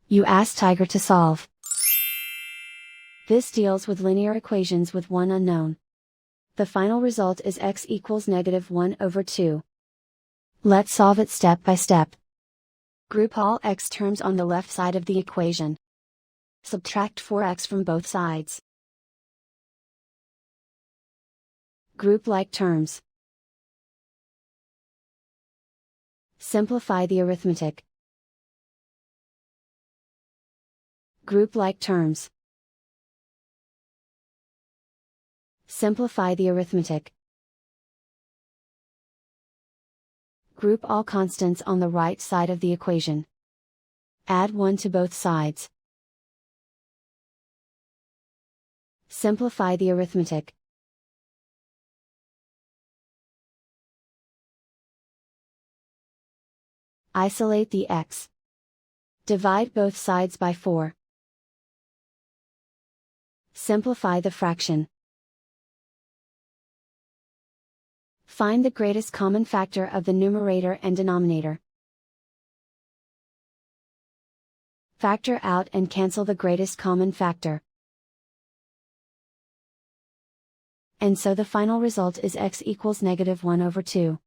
You ask Tiger to solve. This deals with linear equations with one unknown. The final result is x equals -1/2. Let's solve it step by step. Group all x terms on the left side of the equation. Subtract 4x from both sides. Group like terms. Simplify the arithmetic. Group like terms. Simplify the arithmetic. Group all constants on the right side of the equation. Add 1 to both sides. Simplify the arithmetic. Isolate the x. Divide both sides by 4. Simplify the fraction. Find the greatest common factor of the numerator and denominator. Factor out and cancel the greatest common factor. And so the final result is x equals -1/2.